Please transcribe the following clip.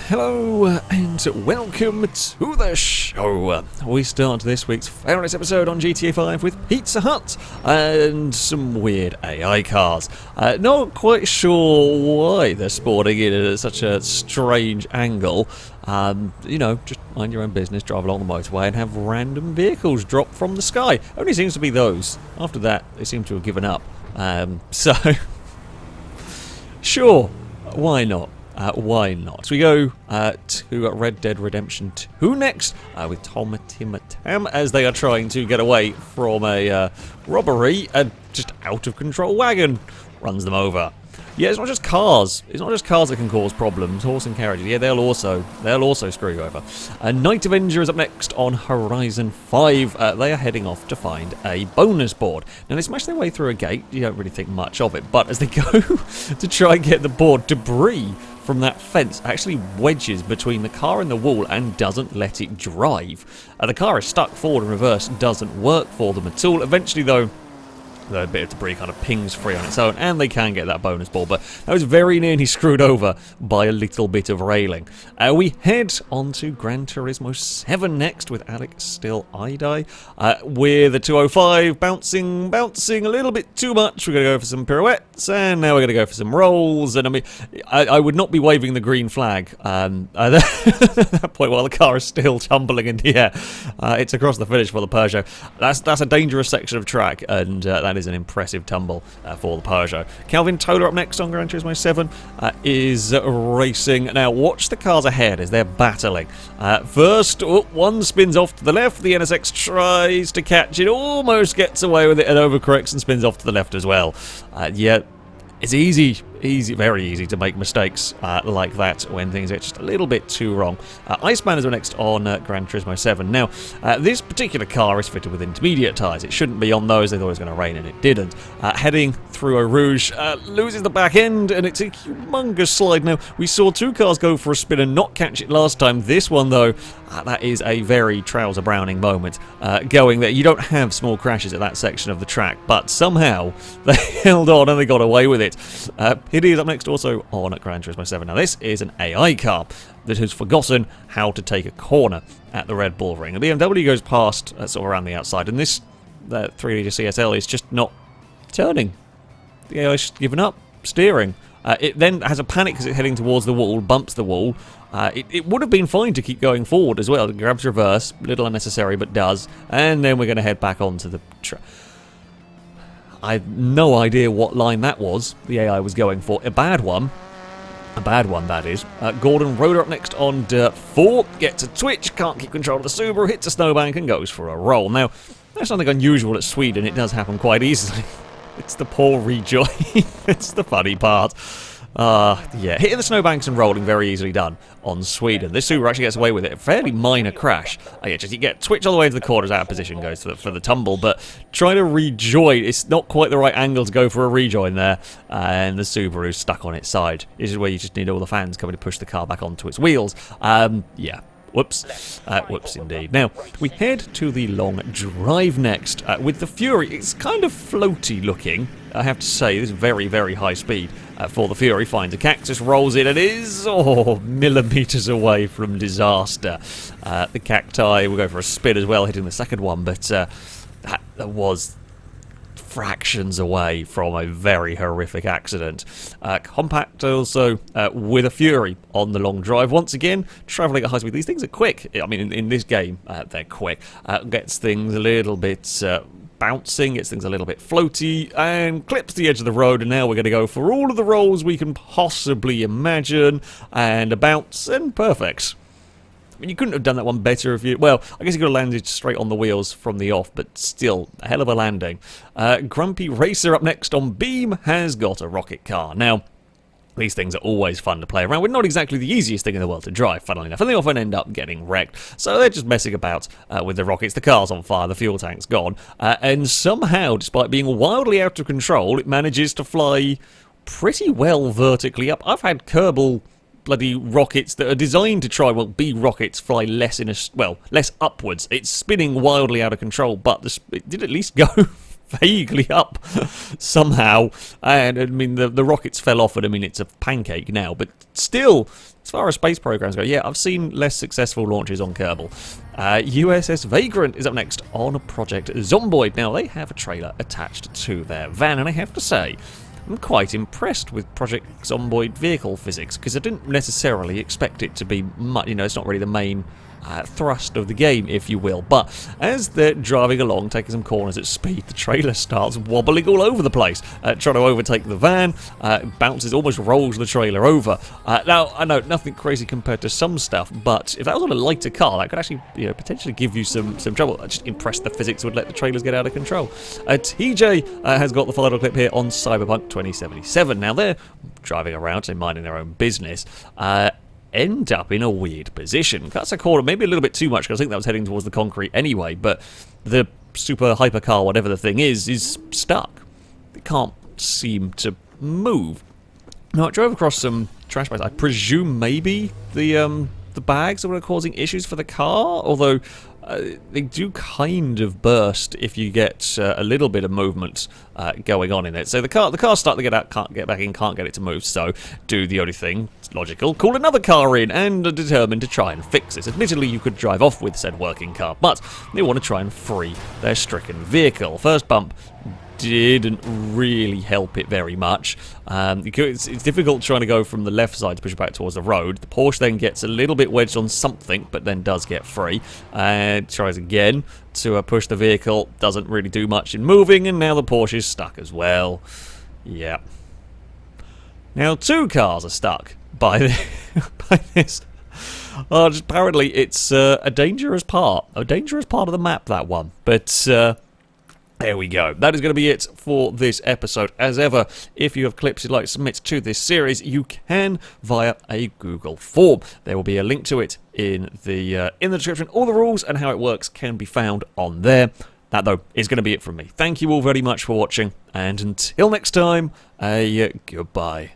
Hello and welcome to the show. We start this week's FailRace episode on GTA 5 with Pizza Hut and some weird AI cars. Not quite sure why they're spawning in at such a strange angle. Just mind your own business, drive along the motorway and have random vehicles drop from the sky. Only seems to be those. After that, they seem to have given up. Sure, why not? Why not? So we go to Red Dead Redemption 2 next with Tom, Tim, Tam as they are trying to get away from a robbery. Just out of control wagon runs them over. Yeah, it's not just cars. It's not just cars that can cause problems. Horse and carriages. Yeah, they'll also screw you over. Night Avenger is up next on Horizon 5. They are heading off to find a bonus board. Now they smash their way through a gate. You don't really think much of it, but as they go to try and get the board, debris from that fence actually wedges between the car and the wall and doesn't let it drive. The car is stuck forward and reverse, doesn't work for them at all. Eventually, though, a bit of debris kind of pings free on its own, and they can get that bonus ball, but that was very nearly screwed over by a little bit of railing. We head on to Gran Turismo 7 next with Alex Still I Die. With the 205 bouncing a little bit too much. We're going to go for some pirouettes, and now we're going to go for some rolls, and I would not be waving the green flag at that point while the car is still tumbling in the air. It's across the finish for the Peugeot. That's a dangerous section of track, and that is an impressive tumble for the Peugeot. Calvin Toller up next on Gran Turismo 7 is racing. Now watch the cars ahead as they're battling. First, one spins off to the left. The NSX tries to catch it, almost gets away with it and overcorrects and spins off to the left as well. It's very easy to make mistakes like that when things are just a little bit too wrong. Iceman is next on Gran Turismo 7. Now, this particular car is fitted with intermediate tyres. It shouldn't be on those. They thought it was going to rain and it didn't. Heading through a Rouge, loses the back end and it's a humongous slide. Now, we saw two cars go for a spin and not catch it last time. This one, though, that is a very Trouser Browning moment going there. You don't have small crashes at that section of the track, but somehow they held on and they got away with it. It is up next also on Gran Turismo 7. Now this is an AI car that has forgotten how to take a corner at the Red Bull Ring. The BMW goes past sort of around the outside, and this 3-litre CSL is just not turning. The AI's just given up steering. It then has a panic as it's heading towards the wall, bumps the wall. It would have been fine to keep going forward as well. It grabs reverse, a little unnecessary, but does. And then we're going to head back onto the I have no idea what line that was the AI was going for. A bad one, that is. Gordon Roeder up next on Dirt 4. Gets a twitch, can't keep control of the Subaru, hits a snowbank and goes for a roll. Now, that's something unusual at Sweden. It does happen quite easily. It's the poor rejoin. It's the funny part. Hitting the snowbanks and rolling, very easily done on Sweden. This Subaru actually gets away with it. A fairly minor crash. You get twitch all the way into the corners, out of position, goes for the tumble, but trying to rejoin, it's not quite the right angle to go for a rejoin there, and the Subaru's stuck on its side. This is where you just need all the fans coming to push the car back onto its wheels. Whoops. Whoops indeed. Now, we head to the long drive next with the Fury. It's kind of floaty looking, I have to say. This is very, very high speed for the Fury. Finds a cactus, rolls it, and is millimetres away from disaster. The cacti will go for a spin as well, hitting the second one, but that was fractions away from a very horrific accident. Compact also with a Fury on the long drive. Once again, travelling at high speed. These things are quick. I mean, in this game, they're quick. Gets things a little bit bouncing, gets things a little bit floaty, and clips the edge of the road. And now we're going to go for all of the rolls we can possibly imagine, and a bounce, and perfect. I mean, you couldn't have done that one better if you... Well, I guess you could have landed straight on the wheels from the off, but still, a hell of a landing. Grumpy Racer up next on Beam has got a rocket car. Now, these things are always fun to play around with. Not exactly the easiest thing in the world to drive, funnily enough. And they often end up getting wrecked. So they're just messing about with the rockets. The car's on fire, the fuel tank's gone. And somehow, despite being wildly out of control, it manages to fly pretty well vertically up. I've had Kerbal bloody rockets that are designed to try, be rockets, fly less upwards. It's spinning wildly out of control, but it did at least go vaguely up somehow. And I mean, the rockets fell off, and I mean, it's a pancake now, but still, as far as space programs go, yeah, I've seen less successful launches on Kerbal. USS Vagrant is up next on Project Zomboid. Now, they have a trailer attached to their van, and I have to say, I'm quite impressed with Project Zomboid vehicle physics, because I didn't necessarily expect it to be much, it's not really the main thrust of the game, if you will. But as they're driving along, taking some corners at speed, the trailer starts wobbling all over the place, trying to overtake the van. Bounces, almost rolls the trailer over. Now, I know nothing crazy compared to some stuff, but if that was on a lighter car, that could actually, potentially give you some trouble. I just impressed the physics would let the trailers get out of control. TJ has got the final clip here on Cyberpunk 2077. Now, they're driving around and minding their own business. End up in a weird position. Cuts a corner, maybe a little bit too much, because I think that was heading towards the concrete anyway, but the super hypercar, whatever the thing is stuck. It can't seem to move. Now, it drove across some trash bags. I presume maybe the bags are what are causing issues for the car, although they do kind of burst if you get a little bit of movement going on in it. So the car's starting to get out, can't get back in, can't get it to move, so do the only thing, it's logical, call another car in and are determined to try and fix this. Admittedly, you could drive off with said working car, but they want to try and free their stricken vehicle. First bump didn't really help it very much. It's difficult trying to go from the left side to push it back towards the road. The Porsche then gets a little bit wedged on something, but then does get free. And tries again to push the vehicle. Doesn't really do much in moving, and now the Porsche is stuck as well. Yeah. Now 2 cars are stuck by this. Apparently it's a dangerous part. A dangerous part of the map, that one. But there we go. That is going to be it for this episode. As ever, if you have clips you'd like to submit to this series, you can via a Google form. There will be a link to it in the description. All the rules and how it works can be found on there. That, though, is going to be it from me. Thank you all very much for watching, and until next time, goodbye.